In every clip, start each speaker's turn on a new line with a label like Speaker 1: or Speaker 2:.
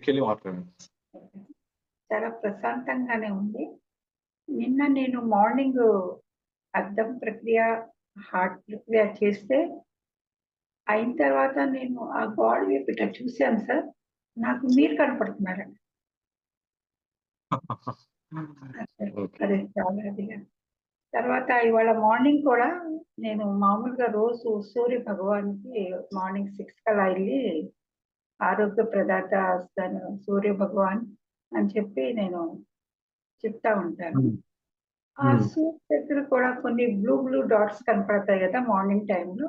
Speaker 1: బయటికెళ్ళి మాట్లాడండి.
Speaker 2: చాలా ప్రశాంతంగానే ఉంది. నిన్న నేను మార్నింగ్ అద్దం ప్రక్రియ, హార్ట్ ప్రక్రియ చేస్తే అయిన తర్వాత నేను ఆ గాడ్ వైపు ఇట్లా చూసాను సార్. నాకు మీరు కనపడుతున్నారండి.
Speaker 1: ఓకే.
Speaker 2: అది చాలా ఇదిగా. తర్వాత ఇవాళ మార్నింగ్ కూడా నేను మామూలుగా రోజు సూర్య భగవాన్‌కి మార్నింగ్ 6 కల్లా ఎళ్లి ఆరోగ్య ప్రదాత తను సూర్య భగవాన్ అని చెప్పి నేను చెప్తా ఉంటాను.
Speaker 1: హ్మ్.
Speaker 2: ఆ
Speaker 1: హ్మ్.
Speaker 2: సూర్యుడి దగ్గర కూడా కొన్ని బ్లూ డాట్స్ కనపడతాయి కదా! మార్నింగ్ టైమ్‌లో.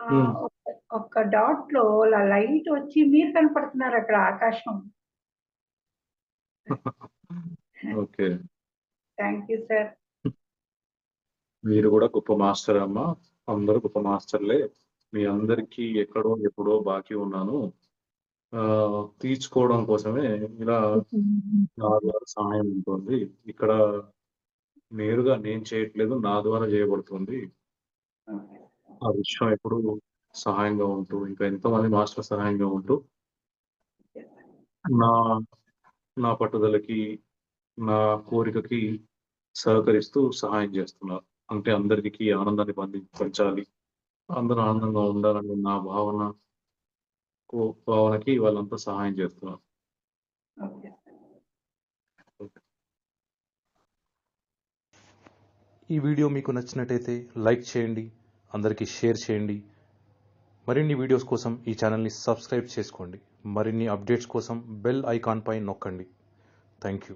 Speaker 1: హ్మ్.
Speaker 2: ఒక్క డాట్‌లో లైట్ వచ్చి మీరు కనపడుతున్నారు అక్కడ ఆకాశం.
Speaker 1: ఓకే.
Speaker 2: Thank you sir.
Speaker 1: మీరు గూడా గొప్ప మాస్టర్ అమ్మా. అందరూ గొప్ప మాస్టర్‌లే. మీ అందరికీ ఎక్కడో, ఎప్పుడో బాకీ ఉన్నాను. తీర్చుకోవడం కోసమే ఇలా నా ద్వారా సహాయం ఉంటుంది. ఇక్కడ నేరుగా నేను చేయట్లేదు. నా ద్వారా చేయబడుతుంది.
Speaker 2: ఓకే.
Speaker 1: ఆ విశ్వం ఎప్పుడూ సహాయంగా ఉంటూ, ఇంకా ఎంతోమంది మాస్టర్ సహాయంగా ఉంటూ, నా నా పట్టుదలకి, నా కోరికకి సహకరిస్తూ సహాయం చేస్తున్నారు. అంటే అందరికి ఆనందాన్ని పంచాలి. అందరూ ఆనందంగా ఉండాలనే నా భావనకి వాళ్ళంతా సహాయం చేస్తున్నారు.
Speaker 2: ఓకే.
Speaker 3: ఈ వీడియో మీకు నచ్చినట్టయితే లైక్ చేయండి, అందరికీ షేర్ చేయండి. మరిన్ని వీడియోస్ కోసం ఈ ఛానల్ని సబ్స్క్రైబ్ చేసుకోండి. మరిన్ని అప్డేట్స్ కోసం బెల్ ఐకాన్పై నొక్కండి. Thank you.